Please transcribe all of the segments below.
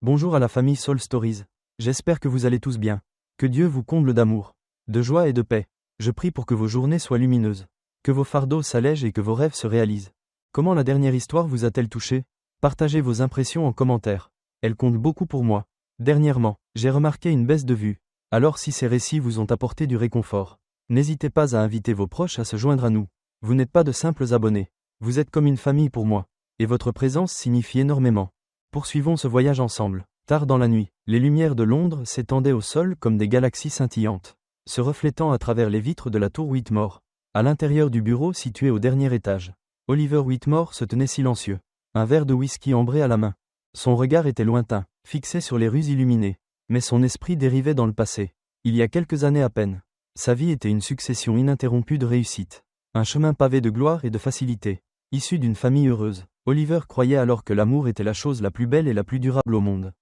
Bonjour à la famille Soul Stories. J'espère que vous allez tous bien. Que Dieu vous comble d'amour, de joie et de paix. Je prie pour que vos journées soient lumineuses, que vos fardeaux s'allègent et que vos rêves se réalisent. Comment la dernière histoire vous a-t-elle touché? Partagez vos impressions en commentaire. Elles comptent beaucoup pour moi. Dernièrement, j'ai remarqué une baisse de vues. Alors si ces récits vous ont apporté du réconfort, n'hésitez pas à inviter vos proches à se joindre à nous. Vous n'êtes pas de simples abonnés. Vous êtes comme une famille pour moi. Et votre présence signifie énormément. Poursuivons ce voyage ensemble. Tard dans la nuit, les lumières de Londres s'étendaient au sol comme des galaxies scintillantes, se reflétant à travers les vitres de la tour Whitmore. À l'intérieur du bureau situé au dernier étage, Oliver Whitmore se tenait silencieux, un verre de whisky ambré à la main. Son regard était lointain, fixé sur les rues illuminées, mais son esprit dérivait dans le passé. Il y a quelques années à peine, sa vie était une succession ininterrompue de réussites, un chemin pavé de gloire et de facilité. Issu d'une famille heureuse, Oliver croyait alors que l'amour était la chose la plus belle et la plus durable au monde.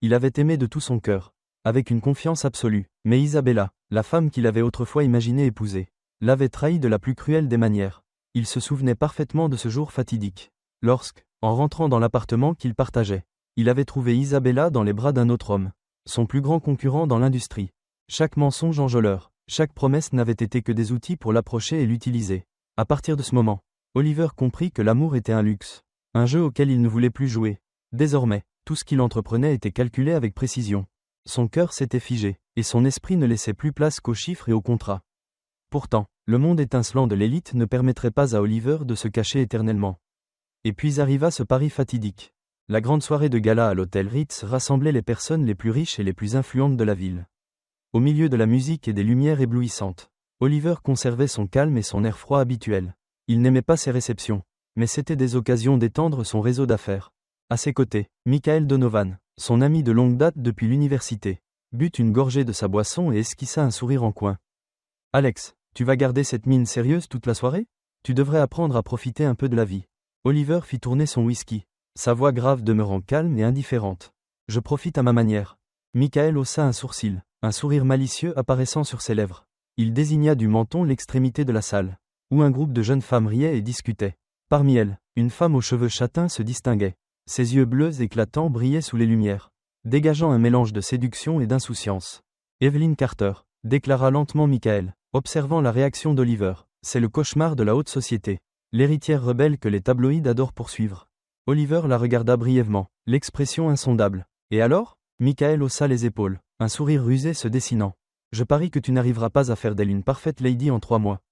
Il avait aimé de tout son cœur, avec une confiance absolue, mais Isabella, la femme qu'il avait autrefois imaginé épouser, l'avait trahi de la plus cruelle des manières. Il se souvenait parfaitement de ce jour fatidique, lorsque, en rentrant dans l'appartement qu'il partageait, il avait trouvé Isabella dans les bras d'un autre homme, son plus grand concurrent dans l'industrie. Chaque mensonge enjôleur, chaque promesse n'avait été que des outils pour l'approcher et l'utiliser. À partir de ce moment, Oliver comprit que l'amour était un luxe, un jeu auquel il ne voulait plus jouer. Désormais, tout ce qu'il entreprenait était calculé avec précision. Son cœur s'était figé, et son esprit ne laissait plus place qu'aux chiffres et aux contrats. Pourtant, le monde étincelant de l'élite ne permettrait pas à Oliver de se cacher éternellement. Et puis arriva ce pari fatidique. La grande soirée de gala à l'hôtel Ritz rassemblait les personnes les plus riches et les plus influentes de la ville. Au milieu de la musique et des lumières éblouissantes, Oliver conservait son calme et son air froid habituel. Il n'aimait pas ces réceptions, mais c'était des occasions d'étendre son réseau d'affaires. À ses côtés, Michael Donovan, son ami de longue date depuis l'université, but une gorgée de sa boisson et esquissa un sourire en coin. « Alex, tu vas garder cette mine sérieuse toute la soirée? Tu devrais apprendre à profiter un peu de la vie. » Oliver fit tourner son whisky, sa voix grave demeurant calme et indifférente. « Je profite à ma manière. » Michael haussa un sourcil, un sourire malicieux apparaissant sur ses lèvres. Il désigna du menton l'extrémité de la salle, où un groupe de jeunes femmes riaient et discutaient. Parmi elles, une femme aux cheveux châtains se distinguait. Ses yeux bleus éclatants brillaient sous les lumières, dégageant un mélange de séduction et d'insouciance. « Evelyn Carter », déclara lentement Michael, observant la réaction d'Oliver. « C'est le cauchemar de la haute société. L'héritière rebelle que les tabloïds adorent poursuivre. » Oliver la regarda brièvement, l'expression insondable. « Et alors ?» Michael haussa les épaules, un sourire rusé se dessinant. « Je parie que tu n'arriveras pas à faire d'elle une parfaite lady en 3 mois. »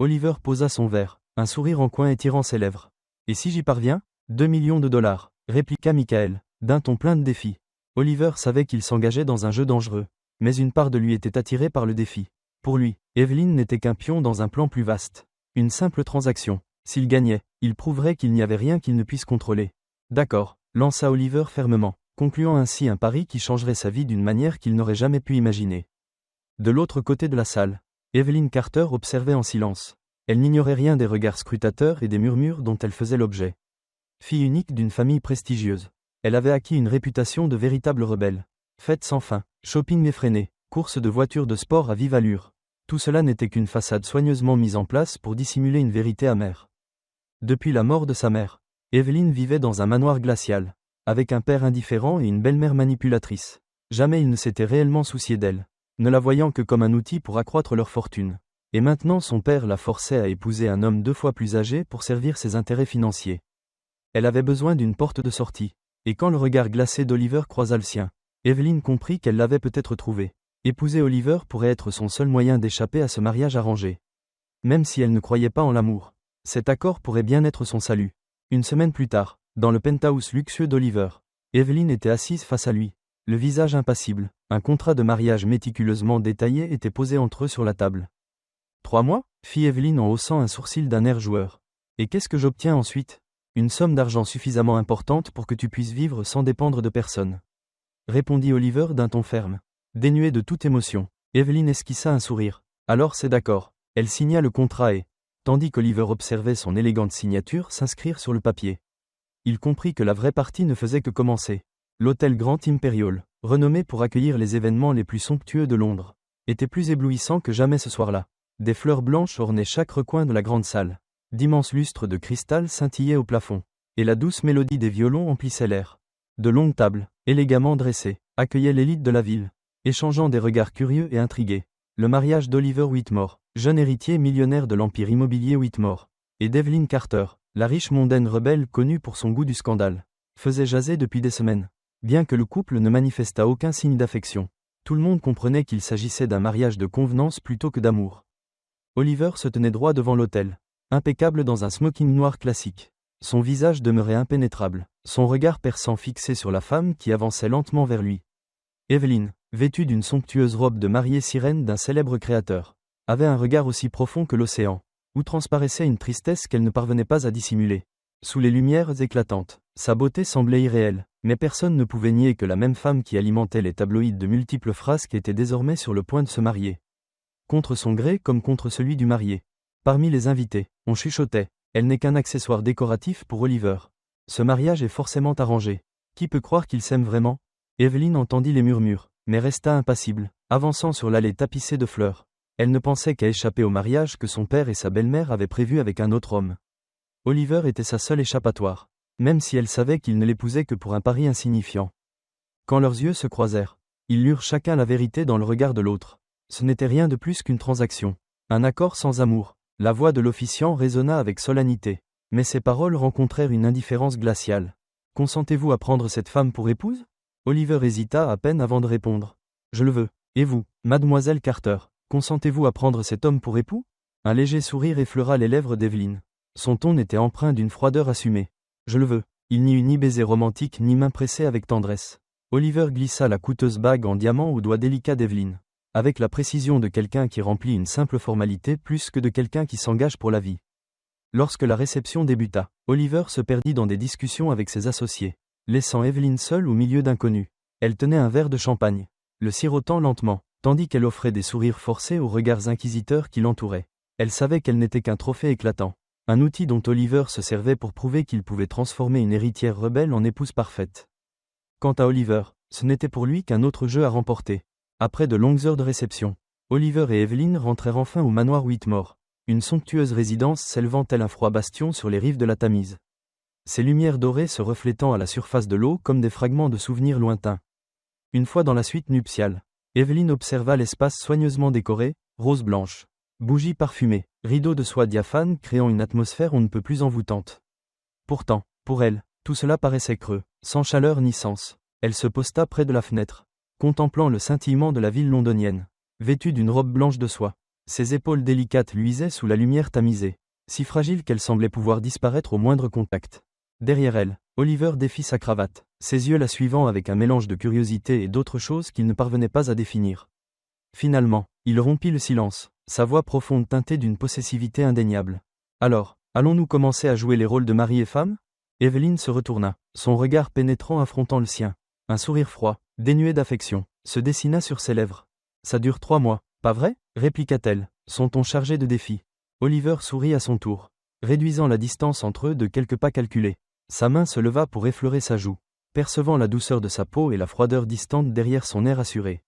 Oliver posa son verre, un sourire en coin étirant ses lèvres. « Et si j'y parviens ? 2 millions de dollars, répliqua Michael, d'un ton plein de défi. Oliver savait qu'il s'engageait dans un jeu dangereux, mais une part de lui était attirée par le défi. Pour lui, Evelyn n'était qu'un pion dans un plan plus vaste. Une simple transaction. S'il gagnait, il prouverait qu'il n'y avait rien qu'il ne puisse contrôler. D'accord, lança Oliver fermement, concluant ainsi un pari qui changerait sa vie d'une manière qu'il n'aurait jamais pu imaginer. De l'autre côté de la salle, Evelyn Carter observait en silence. Elle n'ignorait rien des regards scrutateurs et des murmures dont elle faisait l'objet. Fille unique d'une famille prestigieuse, elle avait acquis une réputation de véritable rebelle. Fêtes sans fin, shopping effréné, courses de voitures de sport à vive allure. Tout cela n'était qu'une façade soigneusement mise en place pour dissimuler une vérité amère. Depuis la mort de sa mère, Evelyn vivait dans un manoir glacial, avec un père indifférent et une belle-mère manipulatrice. Jamais il ne s'était réellement soucié d'elle, ne la voyant que comme un outil pour accroître leur fortune. Et maintenant son père la forçait à épouser un homme 2 fois plus âgé pour servir ses intérêts financiers. Elle avait besoin d'une porte de sortie, et quand le regard glacé d'Oliver croisa le sien, Evelyn comprit qu'elle l'avait peut-être trouvé. Épouser Oliver pourrait être son seul moyen d'échapper à ce mariage arrangé. Même si elle ne croyait pas en l'amour, cet accord pourrait bien être son salut. Une semaine plus tard, dans le penthouse luxueux d'Oliver, Evelyn était assise face à lui, le visage impassible. Un contrat de mariage méticuleusement détaillé était posé entre eux sur la table. 3 mois ? Fit Evelyn en haussant un sourcil d'un air joueur. Et qu'est-ce que j'obtiens ensuite ? Une somme d'argent suffisamment importante pour que tu puisses vivre sans dépendre de personne. Répondit Oliver d'un ton ferme. Dénué de toute émotion, Evelyn esquissa un sourire. Alors c'est d'accord. Elle signa le contrat et, tandis qu'Oliver observait son élégante signature s'inscrire sur le papier, il comprit que la vraie partie ne faisait que commencer. L'hôtel Grand Imperial, renommé pour accueillir les événements les plus somptueux de Londres, était plus éblouissant que jamais ce soir-là. Des fleurs blanches ornaient chaque recoin de la grande salle. D'immenses lustres de cristal scintillaient au plafond, et la douce mélodie des violons emplissait l'air. De longues tables, élégamment dressées, accueillaient l'élite de la ville, échangeant des regards curieux et intrigués. Le mariage d'Oliver Whitmore, jeune héritier millionnaire de l'empire immobilier Whitmore, et d'Evelyn Carter, la riche mondaine rebelle connue pour son goût du scandale, faisait jaser depuis des semaines. Bien que le couple ne manifestât aucun signe d'affection, tout le monde comprenait qu'il s'agissait d'un mariage de convenance plutôt que d'amour. Oliver se tenait droit devant l'autel, impeccable dans un smoking noir classique. Son visage demeurait impénétrable, son regard perçant fixé sur la femme qui avançait lentement vers lui. Evelyn, vêtue d'une somptueuse robe de mariée sirène d'un célèbre créateur, avait un regard aussi profond que l'océan, où transparaissait une tristesse qu'elle ne parvenait pas à dissimuler. Sous les lumières éclatantes, sa beauté semblait irréelle, mais personne ne pouvait nier que la même femme qui alimentait les tabloïds de multiples frasques était désormais sur le point de se marier. Contre son gré comme contre celui du marié. Parmi les invités, on chuchotait, elle n'est qu'un accessoire décoratif pour Oliver. Ce mariage est forcément arrangé. Qui peut croire qu'ils s'aiment vraiment? Evelyn entendit les murmures, mais resta impassible, avançant sur l'allée tapissée de fleurs. Elle ne pensait qu'à échapper au mariage que son père et sa belle-mère avaient prévu avec un autre homme. Oliver était sa seule échappatoire, même si elle savait qu'il ne l'épousait que pour un pari insignifiant. Quand leurs yeux se croisèrent, ils lurent chacun la vérité dans le regard de l'autre. Ce n'était rien de plus qu'une transaction, un accord sans amour. La voix de l'officiant résonna avec solennité, mais ses paroles rencontrèrent une indifférence glaciale. « Consentez-vous à prendre cette femme pour épouse ?» Oliver hésita à peine avant de répondre. « Je le veux. Et vous, mademoiselle Carter, consentez-vous à prendre cet homme pour époux ?» Un léger sourire effleura les lèvres d'Evelyn. Son ton était empreint d'une froideur assumée. « Je le veux. » Il n'y eut ni baiser romantique ni main pressée avec tendresse. Oliver glissa la coûteuse bague en diamant au doigt délicat d'Evelyn, avec la précision de quelqu'un qui remplit une simple formalité plus que de quelqu'un qui s'engage pour la vie. Lorsque la réception débuta, Oliver se perdit dans des discussions avec ses associés, laissant Evelyn seule au milieu d'inconnus. Elle tenait un verre de champagne, le sirotant lentement, tandis qu'elle offrait des sourires forcés aux regards inquisiteurs qui l'entouraient. Elle savait qu'elle n'était qu'un trophée éclatant, un outil dont Oliver se servait pour prouver qu'il pouvait transformer une héritière rebelle en épouse parfaite. Quant à Oliver, ce n'était pour lui qu'un autre jeu à remporter. Après de longues heures de réception, Oliver et Evelyn rentrèrent enfin au manoir Whitmore, une somptueuse résidence s'élevant tel un froid bastion sur les rives de la Tamise. Ses lumières dorées se reflétant à la surface de l'eau comme des fragments de souvenirs lointains. Une fois dans la suite nuptiale, Evelyn observa l'espace soigneusement décoré, rose blanche, bougies parfumées, rideaux de soie diaphane créant une atmosphère on ne peut plus envoûtante. Pourtant, pour elle, tout cela paraissait creux, sans chaleur ni sens. Elle se posta près de la fenêtre, contemplant le scintillement de la ville londonienne, vêtue d'une robe blanche de soie. Ses épaules délicates luisaient sous la lumière tamisée, si fragile qu'elle semblait pouvoir disparaître au moindre contact. Derrière elle, Oliver défit sa cravate, ses yeux la suivant avec un mélange de curiosité et d'autres choses qu'il ne parvenait pas à définir. Finalement, il rompit le silence, sa voix profonde teintée d'une possessivité indéniable. « Alors, allons-nous commencer à jouer les rôles de mari et femme ?» Evelyn se retourna, son regard pénétrant affrontant le sien. Un sourire froid, dénué d'affection, se dessina sur ses lèvres. « Ça dure 3 mois, pas vrai ?» répliqua-t-elle, son ton chargé de défi. Oliver sourit à son tour, réduisant la distance entre eux de quelques pas calculés. Sa main se leva pour effleurer sa joue, percevant la douceur de sa peau et la froideur distante derrière son air assuré.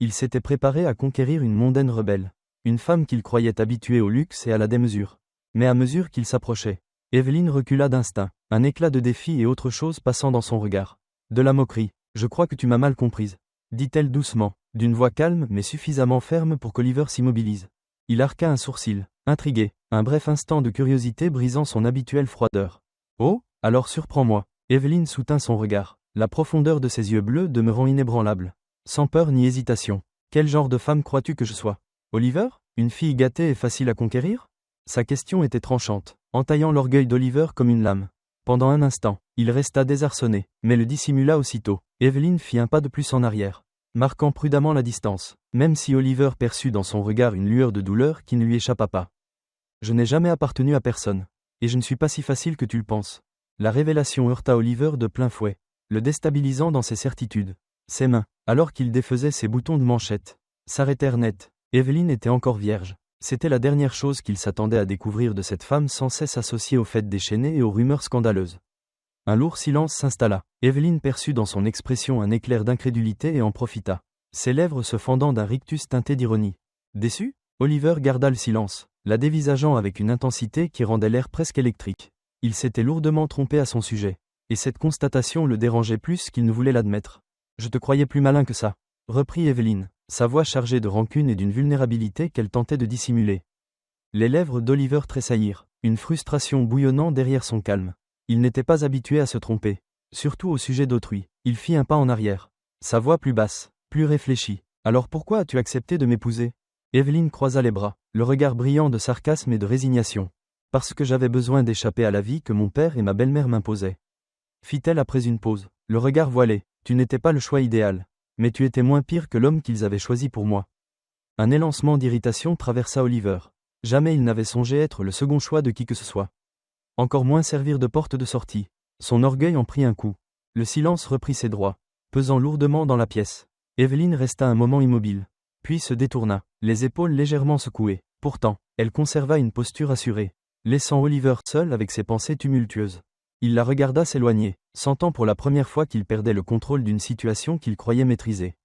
Il s'était préparé à conquérir une mondaine rebelle, une femme qu'il croyait habituée au luxe et à la démesure. Mais à mesure qu'il s'approchait, Evelyn recula d'instinct, un éclat de défi et autre chose passant dans son regard. De la moquerie. « Je crois que tu m'as mal comprise », dit-elle doucement, d'une voix calme mais suffisamment ferme pour qu'Oliver s'immobilise. Il arqua un sourcil, intrigué, un bref instant de curiosité brisant son habituelle froideur. « Oh, alors surprends-moi ». Evelyn soutint son regard, la profondeur de ses yeux bleus demeurant inébranlable. Sans peur ni hésitation. « Quel genre de femme crois-tu que je sois ? Oliver ? Une fille gâtée et facile à conquérir ?» Sa question était tranchante, entaillant l'orgueil d'Oliver comme une lame. Pendant un instant, il resta désarçonné, mais le dissimula aussitôt. Evelyn fit un pas de plus en arrière, marquant prudemment la distance, même si Oliver perçut dans son regard une lueur de douleur qui ne lui échappa pas. « Je n'ai jamais appartenu à personne. Et je ne suis pas si facile que tu le penses. » La révélation heurta Oliver de plein fouet, le déstabilisant dans ses certitudes. Ses mains, alors qu'il défaisait ses boutons de manchette, s'arrêtèrent net. Evelyn était encore vierge. C'était la dernière chose qu'il s'attendait à découvrir de cette femme sans cesse associée aux fêtes déchaînées et aux rumeurs scandaleuses. Un lourd silence s'installa. Evelyn perçut dans son expression un éclair d'incrédulité et en profita, ses lèvres se fendant d'un rictus teinté d'ironie. Déçu ? Oliver garda le silence, la dévisageant avec une intensité qui rendait l'air presque électrique. Il s'était lourdement trompé à son sujet. Et cette constatation le dérangeait plus qu'il ne voulait l'admettre. Je te croyais plus malin que ça, reprit Evelyn, sa voix chargée de rancune et d'une vulnérabilité qu'elle tentait de dissimuler. Les lèvres d'Oliver tressaillirent, une frustration bouillonnant derrière son calme. Il n'était pas habitué à se tromper, surtout au sujet d'autrui. Il fit un pas en arrière, sa voix plus basse, plus réfléchie. Alors pourquoi as-tu accepté de m'épouser ? Evelyn croisa les bras, le regard brillant de sarcasme et de résignation. Parce que j'avais besoin d'échapper à la vie que mon père et ma belle-mère m'imposaient. Fit-elle après une pause, le regard voilé. Tu n'étais pas le choix idéal, mais tu étais moins pire que l'homme qu'ils avaient choisi pour moi. Un élancement d'irritation traversa Oliver. Jamais il n'avait songé être le second choix de qui que ce soit. Encore moins servir de porte de sortie. Son orgueil en prit un coup. Le silence reprit ses droits, pesant lourdement dans la pièce. Evelyn resta un moment immobile, puis se détourna, les épaules légèrement secouées. Pourtant, elle conserva une posture assurée, laissant Oliver seul avec ses pensées tumultueuses. Il la regarda s'éloigner, sentant pour la première fois qu'il perdait le contrôle d'une situation qu'il croyait maîtriser.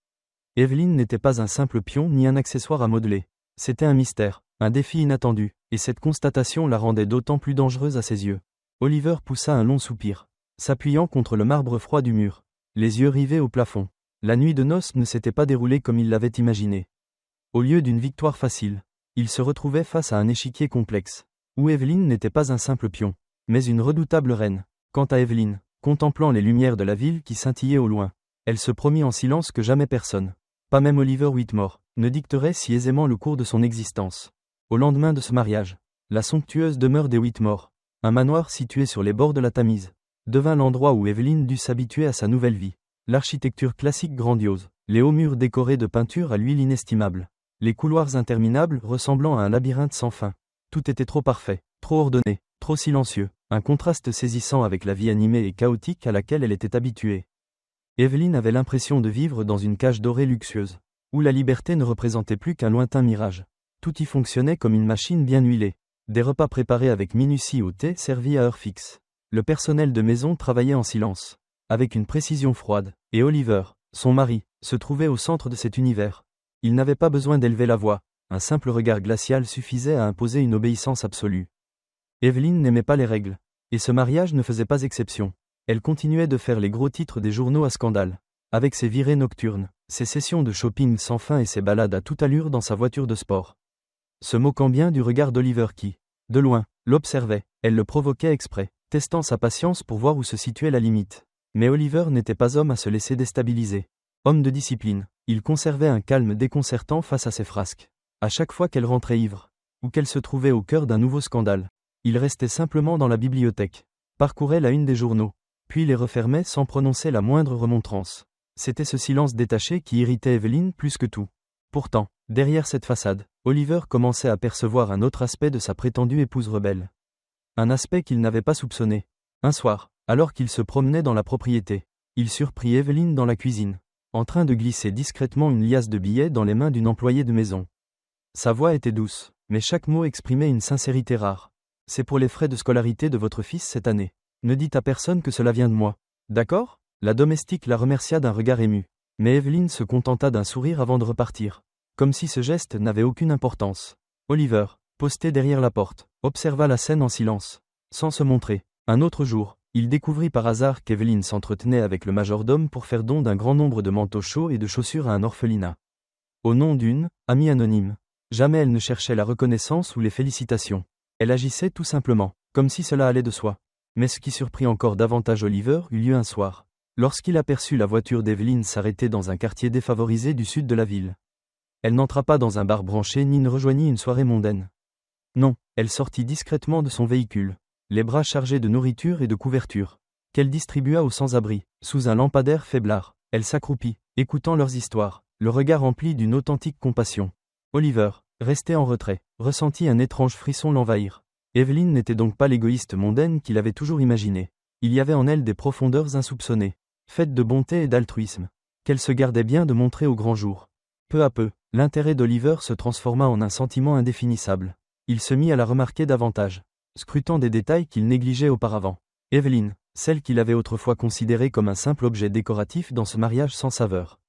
Evelyn n'était pas un simple pion ni un accessoire à modeler. C'était un mystère, un défi inattendu, et cette constatation la rendait d'autant plus dangereuse à ses yeux. Oliver poussa un long soupir, s'appuyant contre le marbre froid du mur, les yeux rivés au plafond. La nuit de noces ne s'était pas déroulée comme il l'avait imaginé. Au lieu d'une victoire facile, il se retrouvait face à un échiquier complexe, où Evelyn n'était pas un simple pion, mais une redoutable reine. Quant à Evelyn, contemplant les lumières de la ville qui scintillaient au loin, elle se promit en silence que jamais personne, pas même Oliver Whitmore, ne dicterait si aisément le cours de son existence. Au lendemain de ce mariage, la somptueuse demeure des Whitmore, un manoir situé sur les bords de la Tamise, devint l'endroit où Evelyn dut s'habituer à sa nouvelle vie. L'architecture classique grandiose, les hauts murs décorés de peintures à l'huile inestimable, les couloirs interminables ressemblant à un labyrinthe sans fin. Tout était trop parfait, trop ordonné, trop silencieux, un contraste saisissant avec la vie animée et chaotique à laquelle elle était habituée. Evelyn avait l'impression de vivre dans une cage dorée luxueuse, où la liberté ne représentait plus qu'un lointain mirage. Tout y fonctionnait comme une machine bien huilée. Des repas préparés avec minutie au thé servis à heure fixe. Le personnel de maison travaillait en silence, avec une précision froide, et Oliver, son mari, se trouvait au centre de cet univers. Il n'avait pas besoin d'élever la voix, un simple regard glacial suffisait à imposer une obéissance absolue. Evelyn n'aimait pas les règles, et ce mariage ne faisait pas exception. Elle continuait de faire les gros titres des journaux à scandale, avec ses virées nocturnes, ses sessions de shopping sans fin et ses balades à toute allure dans sa voiture de sport. Se moquant bien du regard d'Oliver qui, de loin, l'observait, elle le provoquait exprès, testant sa patience pour voir où se situait la limite. Mais Oliver n'était pas homme à se laisser déstabiliser. Homme de discipline, il conservait un calme déconcertant face à ses frasques. À chaque fois qu'elle rentrait ivre, ou qu'elle se trouvait au cœur d'un nouveau scandale, il restait simplement dans la bibliothèque, parcourait la une des journaux, puis les refermait sans prononcer la moindre remontrance. C'était ce silence détaché qui irritait Evelyn plus que tout. Pourtant, derrière cette façade, Oliver commençait à percevoir un autre aspect de sa prétendue épouse rebelle. Un aspect qu'il n'avait pas soupçonné. Un soir, alors qu'il se promenait dans la propriété, il surprit Evelyn dans la cuisine, en train de glisser discrètement une liasse de billets dans les mains d'une employée de maison. Sa voix était douce, mais chaque mot exprimait une sincérité rare. « C'est pour les frais de scolarité de votre fils cette année. Ne dites à personne que cela vient de moi. D'accord ?» La domestique la remercia d'un regard ému, mais Evelyn se contenta d'un sourire avant de repartir, comme si ce geste n'avait aucune importance. Oliver, posté derrière la porte, observa la scène en silence, sans se montrer. Un autre jour, il découvrit par hasard qu'Evelyn s'entretenait avec le majordome pour faire don d'un grand nombre de manteaux chauds et de chaussures à un orphelinat. Au nom d'une amie anonyme. Jamais elle ne cherchait la reconnaissance ou les félicitations. Elle agissait tout simplement, comme si cela allait de soi. Mais ce qui surprit encore davantage Oliver eut lieu un soir, lorsqu'il aperçut la voiture d'Evelyn s'arrêter dans un quartier défavorisé du sud de la ville. Elle n'entra pas dans un bar branché ni ne rejoignit une soirée mondaine. Non, elle sortit discrètement de son véhicule, les bras chargés de nourriture et de couverture, qu'elle distribua aux sans-abri, sous un lampadaire faiblard. Elle s'accroupit, écoutant leurs histoires, le regard rempli d'une authentique compassion. Oliver, resté en retrait, ressentit un étrange frisson l'envahir. Evelyn n'était donc pas l'égoïste mondaine qu'il avait toujours imaginé. Il y avait en elle des profondeurs insoupçonnées, faites de bonté et d'altruisme, qu'elle se gardait bien de montrer au grand jour. Peu à peu, l'intérêt d'Oliver se transforma en un sentiment indéfinissable. Il se mit à la remarquer davantage, scrutant des détails qu'il négligeait auparavant. Evelyn, celle qu'il avait autrefois considérée comme un simple objet décoratif dans ce mariage sans saveur,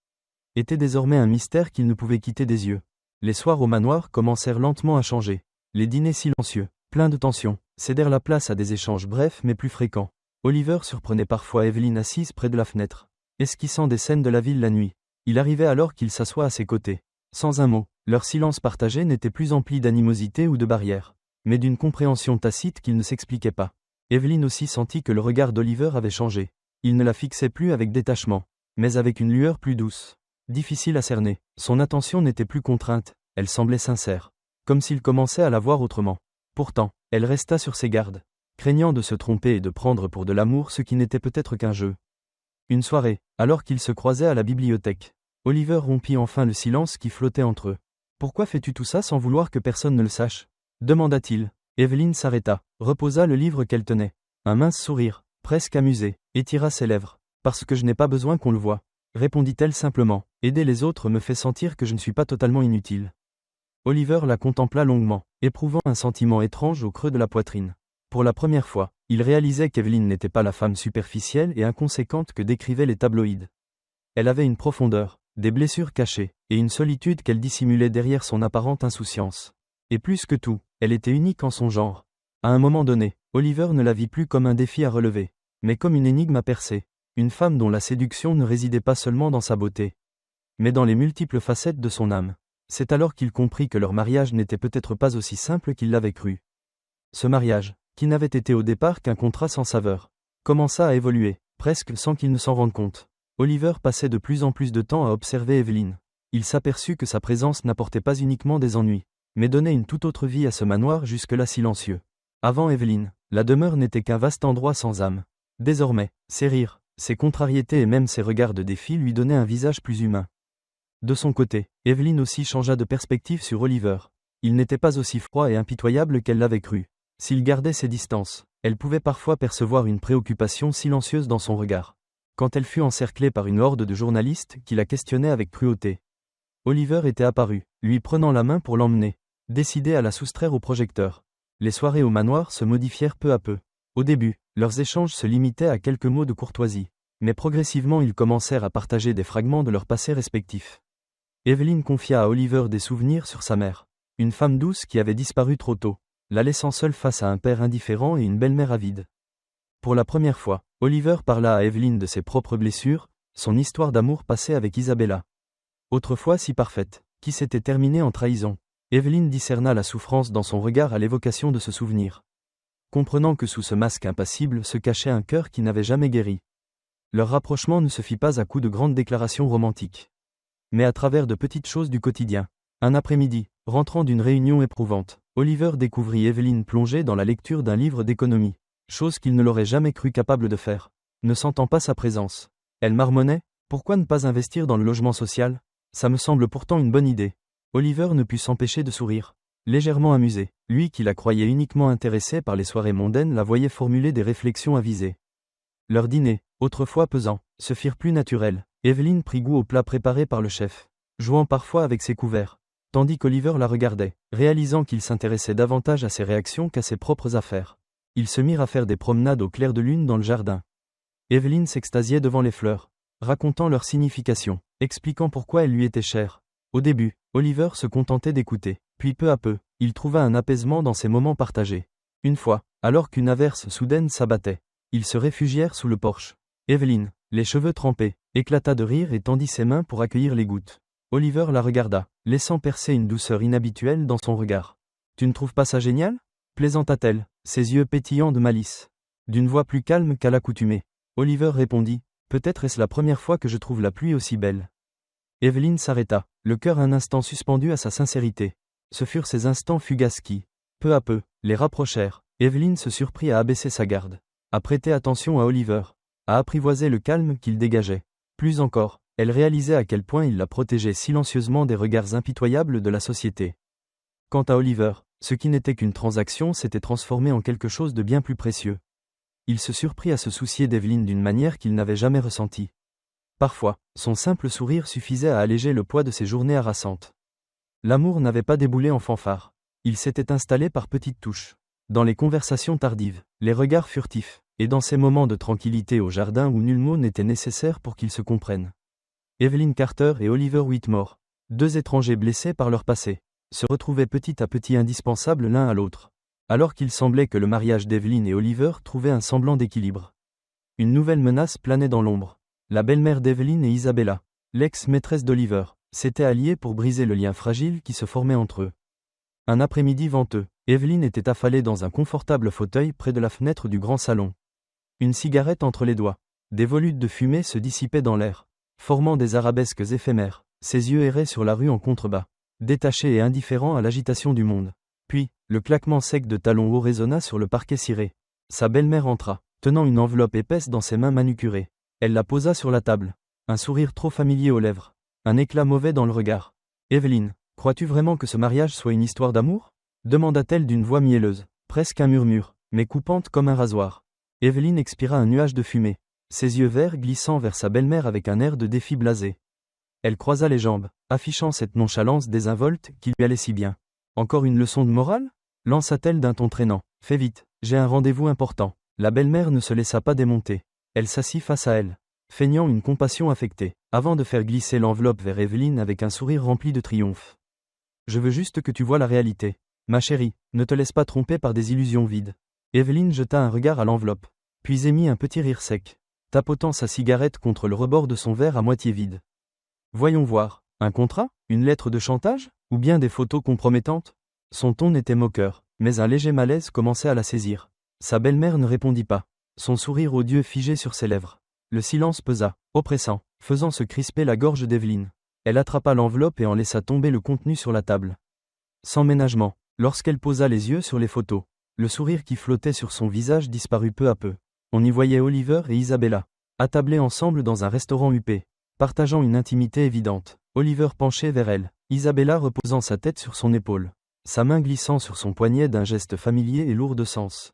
était désormais un mystère qu'il ne pouvait quitter des yeux. Les soirs au manoir commencèrent lentement à changer. Les dîners silencieux, pleins de tension, cédèrent la place à des échanges brefs mais plus fréquents. Oliver surprenait parfois Evelyn assise près de la fenêtre, esquissant des scènes de la ville la nuit. Il arrivait alors qu'il s'assoit à ses côtés. Sans un mot, leur silence partagé n'était plus empli d'animosité ou de barrières, mais d'une compréhension tacite qu'il ne s'expliquait pas. Evelyn aussi sentit que le regard d'Oliver avait changé. Il ne la fixait plus avec détachement, mais avec une lueur plus douce. Difficile à cerner, son attention n'était plus contrainte, elle semblait sincère, comme s'il commençait à la voir autrement. Pourtant, elle resta sur ses gardes, craignant de se tromper et de prendre pour de l'amour ce qui n'était peut-être qu'un jeu. Une soirée, alors qu'ils se croisaient à la bibliothèque, Oliver rompit enfin le silence qui flottait entre eux. « Pourquoi fais-tu tout ça sans vouloir que personne ne le sache ?» demanda-t-il. Evelyn s'arrêta, reposa le livre qu'elle tenait. Un mince sourire, presque amusé, étira ses lèvres. « Parce que je n'ai pas besoin qu'on le voie, » répondit-elle simplement. « Aider les autres me fait sentir que je ne suis pas totalement inutile. » Oliver la contempla longuement, éprouvant un sentiment étrange au creux de la poitrine. Pour la première fois, il réalisait qu'Evelyn n'était pas la femme superficielle et inconséquente que décrivaient les tabloïds. Elle avait une profondeur, des blessures cachées, et une solitude qu'elle dissimulait derrière son apparente insouciance. Et plus que tout, elle était unique en son genre. À un moment donné, Oliver ne la vit plus comme un défi à relever, mais comme une énigme à percer, une femme dont la séduction ne résidait pas seulement dans sa beauté, mais dans les multiples facettes de son âme. C'est alors qu'il comprit que leur mariage n'était peut-être pas aussi simple qu'il l'avait cru. Ce mariage, qui n'avait été au départ qu'un contrat sans saveur, commença à évoluer, presque sans qu'il ne s'en rende compte. Oliver passait de plus en plus de temps à observer Evelyn. Il s'aperçut que sa présence n'apportait pas uniquement des ennuis, mais donnait une toute autre vie à ce manoir jusque-là silencieux. Avant Evelyn, la demeure n'était qu'un vaste endroit sans âme. Désormais, ses rires, ses contrariétés et même ses regards de défi lui donnaient un visage plus humain. De son côté, Evelyn aussi changea de perspective sur Oliver. Il n'était pas aussi froid et impitoyable qu'elle l'avait cru. S'il gardait ses distances, elle pouvait parfois percevoir une préoccupation silencieuse dans son regard. Quand elle fut encerclée par une horde de journalistes qui la questionnaient avec cruauté, Oliver était apparu, lui prenant la main pour l'emmener, décidé à la soustraire au projecteur. Les soirées au manoir se modifièrent peu à peu. Au début, leurs échanges se limitaient à quelques mots de courtoisie, mais progressivement ils commencèrent à partager des fragments de leur passé respectif. Evelyn confia à Oliver des souvenirs sur sa mère, une femme douce qui avait disparu trop tôt, la laissant seule face à un père indifférent et une belle-mère avide. Pour la première fois, Oliver parla à Evelyn de ses propres blessures, son histoire d'amour passée avec Isabella. Autrefois si parfaite, qui s'était terminée en trahison. Evelyn discerna la souffrance dans son regard à l'évocation de ce souvenir, comprenant que sous ce masque impassible se cachait un cœur qui n'avait jamais guéri. Leur rapprochement ne se fit pas à coups de grandes déclarations romantiques, mais à travers de petites choses du quotidien. Un après-midi, rentrant d'une réunion éprouvante, Oliver découvrit Evelyn plongée dans la lecture d'un livre d'économie, chose qu'il ne l'aurait jamais cru capable de faire, ne sentant pas sa présence. Elle marmonnait, « Pourquoi ne pas investir dans le logement social ? Ça me semble pourtant une bonne idée. » Oliver ne put s'empêcher de sourire, légèrement amusé. Lui qui la croyait uniquement intéressée par les soirées mondaines la voyait formuler des réflexions avisées. Leur dîner, autrefois pesant, se firent plus naturels. Evelyn prit goût aux plats préparés par le chef, jouant parfois avec ses couverts, tandis qu'Oliver la regardait, réalisant qu'il s'intéressait davantage à ses réactions qu'à ses propres affaires. Ils se mirent à faire des promenades au clair de lune dans le jardin. Evelyn s'extasiait devant les fleurs, racontant leur signification, expliquant pourquoi elles lui étaient chères. Au début, Oliver se contentait d'écouter, puis peu à peu, il trouva un apaisement dans ces moments partagés. Une fois, alors qu'une averse soudaine s'abattait, ils se réfugièrent sous le porche. Evelyn, les cheveux trempés, éclata de rire et tendit ses mains pour accueillir les gouttes. Oliver la regarda, laissant percer une douceur inhabituelle dans son regard. « Tu ne trouves pas ça génial ?» plaisanta-t-elle, ses yeux pétillants de malice. D'une voix plus calme qu'à l'accoutumée, Oliver répondit, « Peut-être est-ce la première fois que je trouve la pluie aussi belle. » Evelyn s'arrêta, le cœur un instant suspendu à sa sincérité. Ce furent ces instants fugaces qui, peu à peu, les rapprochèrent. Evelyn se surprit à abaisser sa garde, à prêter attention à Oliver, à apprivoiser le calme qu'il dégageait. Plus encore, elle réalisait à quel point il la protégeait silencieusement des regards impitoyables de la société. Quant à Oliver, ce qui n'était qu'une transaction s'était transformé en quelque chose de bien plus précieux. Il se surprit à se soucier d'Evelyn d'une manière qu'il n'avait jamais ressentie. Parfois, son simple sourire suffisait à alléger le poids de ses journées harassantes. L'amour n'avait pas déboulé en fanfare. Il s'était installé par petites touches. Dans les conversations tardives, les regards furtifs, et dans ces moments de tranquillité au jardin où nul mot n'était nécessaire pour qu'ils se comprennent. Evelyn Carter et Oliver Whitmore, deux étrangers blessés par leur passé, se retrouvaient petit à petit indispensables l'un à l'autre, alors qu'il semblait que le mariage d'Evelyn et Oliver trouvait un semblant d'équilibre. Une nouvelle menace planait dans l'ombre. La belle-mère d'Evelyn et Isabella, l'ex-maîtresse d'Oliver, s'étaient alliées pour briser le lien fragile qui se formait entre eux. Un après-midi venteux, Evelyn était affalée dans un confortable fauteuil près de la fenêtre du grand salon. Une cigarette entre les doigts. Des volutes de fumée se dissipaient dans l'air, formant des arabesques éphémères. Ses yeux erraient sur la rue en contrebas, détachés et indifférents à l'agitation du monde. Puis, le claquement sec de talons hauts résonna sur le parquet ciré. Sa belle-mère entra, tenant une enveloppe épaisse dans ses mains manucurées. Elle la posa sur la table. Un sourire trop familier aux lèvres. Un éclat mauvais dans le regard. « Evelyn, crois-tu vraiment que ce mariage soit une histoire d'amour » demanda-t-elle d'une voix mielleuse, presque un murmure, mais coupante comme un rasoir. Evelyn expira un nuage de fumée, ses yeux verts glissant vers sa belle-mère avec un air de défi blasé. Elle croisa les jambes, affichant cette nonchalance désinvolte qui lui allait si bien. « Encore une leçon de morale » lança-t-elle d'un ton traînant. « Fais vite, j'ai un rendez-vous important. » La belle-mère ne se laissa pas démonter. Elle s'assit face à elle, feignant une compassion affectée, avant de faire glisser l'enveloppe vers Evelyn avec un sourire rempli de triomphe. « Je veux juste que tu vois la réalité. Ma chérie, ne te laisse pas tromper par des illusions vides. » Evelyn jeta un regard à l'enveloppe, puis émit un petit rire sec, tapotant sa cigarette contre le rebord de son verre à moitié vide. « Voyons voir, un contrat, une lettre de chantage, ou bien des photos compromettantes ?» Son ton était moqueur, mais un léger malaise commençait à la saisir. Sa belle-mère ne répondit pas, son sourire odieux figé sur ses lèvres. Le silence pesa, oppressant, faisant se crisper la gorge d'Evelyn. Elle attrapa l'enveloppe et en laissa tomber le contenu sur la table. Sans ménagement, lorsqu'elle posa les yeux sur les photos, le sourire qui flottait sur son visage disparut peu à peu. On y voyait Oliver et Isabella, attablés ensemble dans un restaurant huppé, partageant une intimité évidente. Oliver penché vers elle, Isabella reposant sa tête sur son épaule, sa main glissant sur son poignet d'un geste familier et lourd de sens.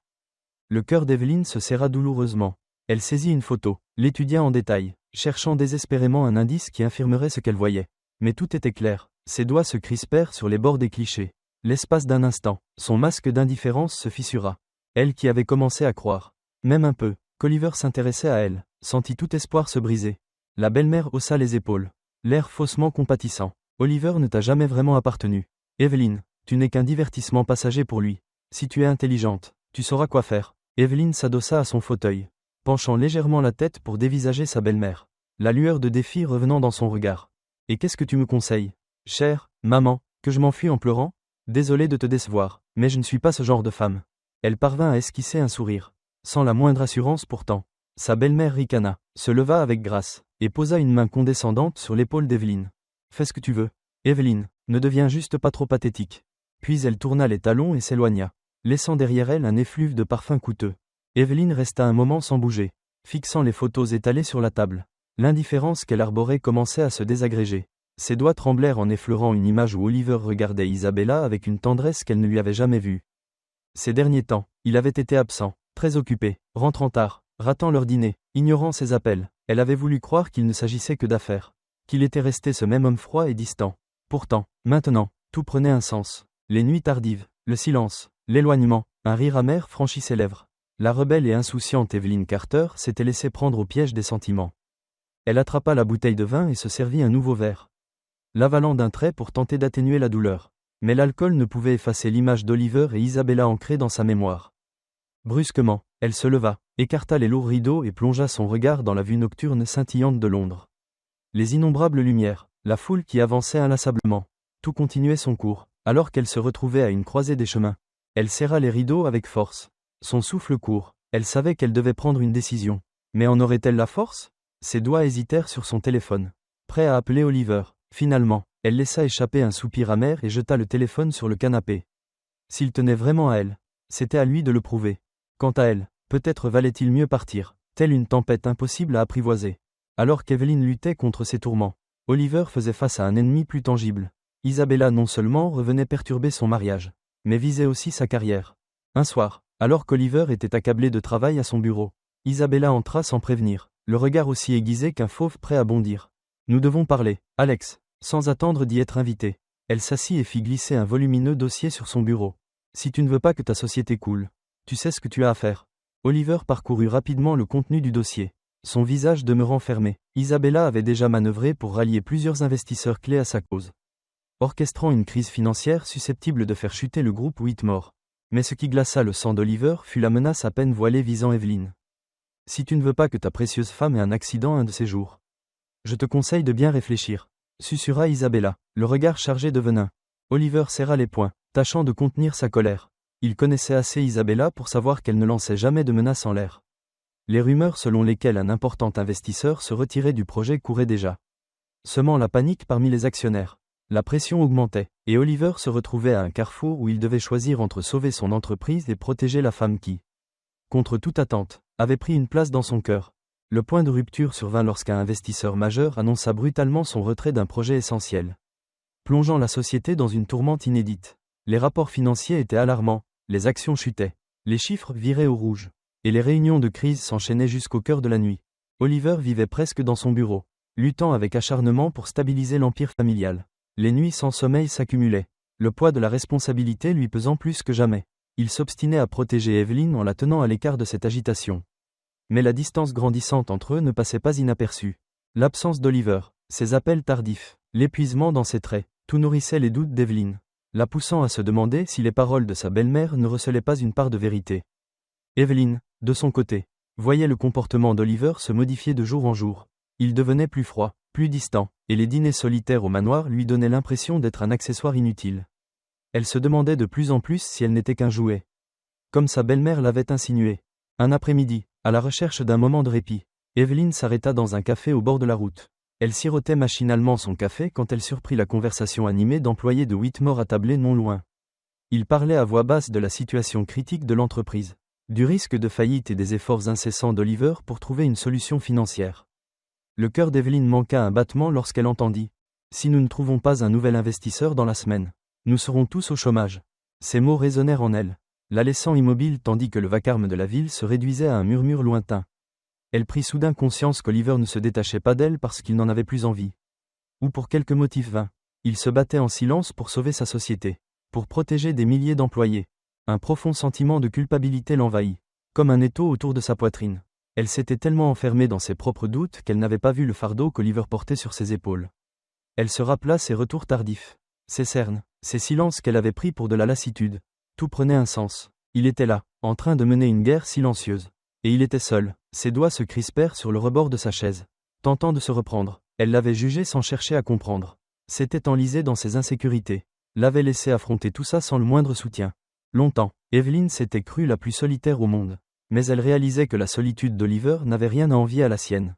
Le cœur d'Evelyn se serra douloureusement. Elle saisit une photo, l'étudia en détail, cherchant désespérément un indice qui infirmerait ce qu'elle voyait. Mais tout était clair, ses doigts se crispèrent sur les bords des clichés. L'espace d'un instant, son masque d'indifférence se fissura. Elle qui avait commencé à croire, même un peu, qu'Oliver s'intéressait à elle, sentit tout espoir se briser. La belle-mère haussa les épaules, l'air faussement compatissant. Oliver ne t'a jamais vraiment appartenu. Evelyn, tu n'es qu'un divertissement passager pour lui. Si tu es intelligente, tu sauras quoi faire. Evelyn s'adossa à son fauteuil, penchant légèrement la tête pour dévisager sa belle-mère, la lueur de défi revenant dans son regard. « Et qu'est-ce que tu me conseilles, chère maman, que je m'enfuis en pleurant ? Désolée de te décevoir, mais je ne suis pas ce genre de femme. » Elle parvint à esquisser un sourire, sans la moindre assurance pourtant. Sa belle-mère ricana, se leva avec grâce, et posa une main condescendante sur l'épaule d'Evelyn. « Fais ce que tu veux. Evelyn, ne deviens juste pas trop pathétique. » Puis elle tourna les talons et s'éloigna, laissant derrière elle un effluve de parfums coûteux. Evelyn resta un moment sans bouger, fixant les photos étalées sur la table. L'indifférence qu'elle arborait commençait à se désagréger. Ses doigts tremblèrent en effleurant une image où Oliver regardait Isabella avec une tendresse qu'elle ne lui avait jamais vue. Ces derniers temps, il avait été absent, très occupé, rentrant tard, ratant leur dîner, ignorant ses appels. Elle avait voulu croire qu'il ne s'agissait que d'affaires, qu'il était resté ce même homme froid et distant. Pourtant, maintenant, tout prenait un sens. Les nuits tardives, le silence, l'éloignement, un rire amer franchit ses lèvres. La rebelle et insouciante Evelyn Carter s'était laissée prendre au piège des sentiments. Elle attrapa la bouteille de vin et se servit un nouveau verre, l'avalant d'un trait pour tenter d'atténuer la douleur. Mais l'alcool ne pouvait effacer l'image d'Oliver et Isabella ancrée dans sa mémoire. Brusquement, elle se leva, écarta les lourds rideaux et plongea son regard dans la vue nocturne scintillante de Londres. Les innombrables lumières, la foule qui avançait inlassablement, tout continuait son cours, alors qu'elle se retrouvait à une croisée des chemins. Elle serra les rideaux avec force. Son souffle court, elle savait qu'elle devait prendre une décision. Mais en aurait-elle la force ? Ses doigts hésitèrent sur son téléphone, prêt à appeler Oliver. Finalement, elle laissa échapper un soupir amer et jeta le téléphone sur le canapé. S'il tenait vraiment à elle, c'était à lui de le prouver. Quant à elle, peut-être valait-il mieux partir, telle une tempête impossible à apprivoiser. Alors qu'Evelyn luttait contre ses tourments, Oliver faisait face à un ennemi plus tangible. Isabella non seulement revenait perturber son mariage, mais visait aussi sa carrière. Un soir, alors qu'Oliver était accablé de travail à son bureau, Isabella entra sans prévenir, le regard aussi aiguisé qu'un fauve prêt à bondir. « Nous devons parler, Alex », sans attendre d'y être invitée. Elle s'assit et fit glisser un volumineux dossier sur son bureau. « Si tu ne veux pas que ta société coule, tu sais ce que tu as à faire. » Oliver parcourut rapidement le contenu du dossier, son visage demeurant fermé. Isabella avait déjà manœuvré pour rallier plusieurs investisseurs clés à sa cause, orchestrant une crise financière susceptible de faire chuter le groupe Whitmore. Mais ce qui glaça le sang d'Oliver fut la menace à peine voilée visant Evelyn. Si tu ne veux pas que ta précieuse femme ait un accident un de ces jours. Je te conseille de bien réfléchir. Susurra Isabella, le regard chargé de venin. Oliver serra les poings, tâchant de contenir sa colère. Il connaissait assez Isabella pour savoir qu'elle ne lançait jamais de menaces en l'air. Les rumeurs selon lesquelles un important investisseur se retirait du projet couraient déjà, semant la panique parmi les actionnaires. La pression augmentait, et Oliver se retrouvait à un carrefour où il devait choisir entre sauver son entreprise et protéger la femme qui, contre toute attente, avait pris une place dans son cœur. Le point de rupture survint lorsqu'un investisseur majeur annonça brutalement son retrait d'un projet essentiel, plongeant la société dans une tourmente inédite. Les rapports financiers étaient alarmants, les actions chutaient, les chiffres viraient au rouge, et les réunions de crise s'enchaînaient jusqu'au cœur de la nuit. Oliver vivait presque dans son bureau, luttant avec acharnement pour stabiliser l'empire familial. Les nuits sans sommeil s'accumulaient, le poids de la responsabilité lui pesant plus que jamais. Il s'obstinait à protéger Evelyn en la tenant à l'écart de cette agitation. Mais la distance grandissante entre eux ne passait pas inaperçue. L'absence d'Oliver, ses appels tardifs, l'épuisement dans ses traits, tout nourrissait les doutes d'Evelyn, la poussant à se demander si les paroles de sa belle-mère ne recelaient pas une part de vérité. Evelyn, de son côté, voyait le comportement d'Oliver se modifier de jour en jour. Il devenait plus froid, plus distant, et les dîners solitaires au manoir lui donnaient l'impression d'être un accessoire inutile. Elle se demandait de plus en plus si elle n'était qu'un jouet. Comme sa belle-mère l'avait insinué. Un après-midi, à la recherche d'un moment de répit, Evelyn s'arrêta dans un café au bord de la route. Elle sirotait machinalement son café quand elle surprit la conversation animée d'employés de Whitmore attablés non loin. Ils parlaient à voix basse de la situation critique de l'entreprise, du risque de faillite et des efforts incessants d'Oliver pour trouver une solution financière. Le cœur d'Evelyn manqua un battement lorsqu'elle entendit « Si nous ne trouvons pas un nouvel investisseur dans la semaine, nous serons tous au chômage ». Ces mots résonnèrent en elle, la laissant immobile tandis que le vacarme de la ville se réduisait à un murmure lointain. Elle prit soudain conscience qu'Oliver ne se détachait pas d'elle parce qu'il n'en avait plus envie. Ou pour quelque motif vain. Il se battait en silence pour sauver sa société, pour protéger des milliers d'employés. Un profond sentiment de culpabilité l'envahit, comme un étau autour de sa poitrine. Elle s'était tellement enfermée dans ses propres doutes qu'elle n'avait pas vu le fardeau qu'Oliver portait sur ses épaules. Elle se rappela ses retours tardifs, ses cernes, ces silences qu'elle avait pris pour de la lassitude. Tout prenait un sens. Il était là, en train de mener une guerre silencieuse. Et il était seul. Ses doigts se crispèrent sur le rebord de sa chaise. Tentant de se reprendre, elle l'avait jugé sans chercher à comprendre. S'était enlisée dans ses insécurités. L'avait laissé affronter tout ça sans le moindre soutien. Longtemps, Evelyn s'était crue la plus solitaire au monde. Mais elle réalisait que la solitude d'Oliver n'avait rien à envier à la sienne.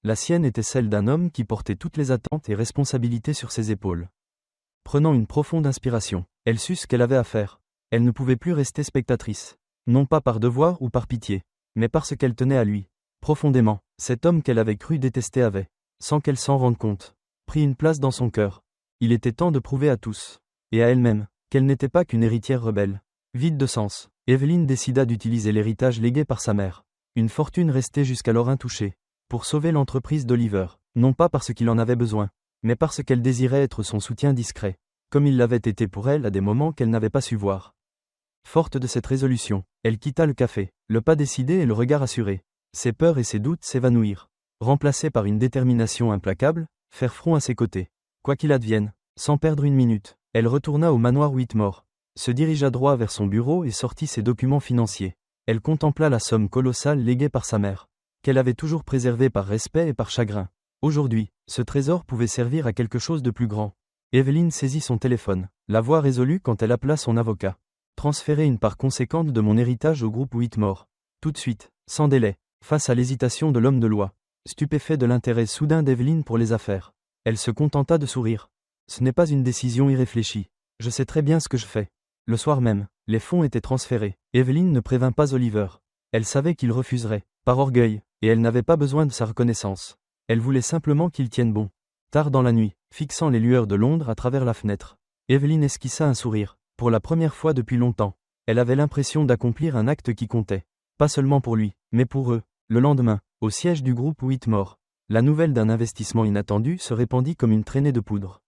La sienne était celle d'un homme qui portait toutes les attentes et responsabilités sur ses épaules. Prenant une profonde inspiration, elle sut ce qu'elle avait à faire. Elle ne pouvait plus rester spectatrice. Non pas par devoir ou par pitié, mais parce qu'elle tenait à lui. Profondément, cet homme qu'elle avait cru détester avait, sans qu'elle s'en rende compte, pris une place dans son cœur. Il était temps de prouver à tous, et à elle-même, qu'elle n'était pas qu'une héritière rebelle. Vide de sens, Evelyn décida d'utiliser l'héritage légué par sa mère, une fortune restée jusqu'alors intouchée, pour sauver l'entreprise d'Oliver, non pas parce qu'il en avait besoin, mais parce qu'elle désirait être son soutien discret, comme il l'avait été pour elle à des moments qu'elle n'avait pas su voir. Forte de cette résolution, elle quitta le café, le pas décidé et le regard assuré. Ses peurs et ses doutes s'évanouirent, remplacés par une détermination implacable, faire front à ses côtés. Quoi qu'il advienne, sans perdre une minute, elle retourna au manoir Whitmore, se dirigea droit vers son bureau et sortit ses documents financiers. Elle contempla la somme colossale léguée par sa mère, qu'elle avait toujours préservée par respect et par chagrin. Aujourd'hui, ce trésor pouvait servir à quelque chose de plus grand. Evelyn saisit son téléphone, la voix résolue quand elle appela son avocat. Transférer une part conséquente de mon héritage au groupe Whitmore. Tout de suite, sans délai, face à l'hésitation de l'homme de loi, stupéfait de l'intérêt soudain d'Evelyn pour les affaires. Elle se contenta de sourire. Ce n'est pas une décision irréfléchie. Je sais très bien ce que je fais. Le soir même, les fonds étaient transférés. Evelyn ne prévint pas Oliver. Elle savait qu'il refuserait, par orgueil, et elle n'avait pas besoin de sa reconnaissance. Elle voulait simplement qu'il tienne bon. Tard dans la nuit, fixant les lueurs de Londres à travers la fenêtre, Evelyn esquissa un sourire. Pour la première fois depuis longtemps, elle avait l'impression d'accomplir un acte qui comptait. Pas seulement pour lui, mais pour eux. Le lendemain, au siège du groupe Whitmore, la nouvelle d'un investissement inattendu se répandit comme une traînée de poudre.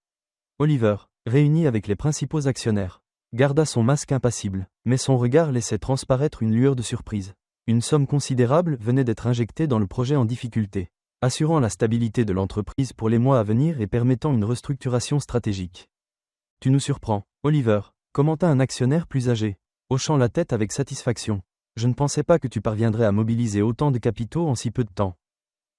Oliver, réuni avec les principaux actionnaires, garda son masque impassible, mais son regard laissait transparaître une lueur de surprise. Une somme considérable venait d'être injectée dans le projet en difficulté, assurant la stabilité de l'entreprise pour les mois à venir et permettant une restructuration stratégique. Tu nous surprends, Oliver, commenta un actionnaire plus âgé, hochant la tête avec satisfaction. Je ne pensais pas que tu parviendrais à mobiliser autant de capitaux en si peu de temps.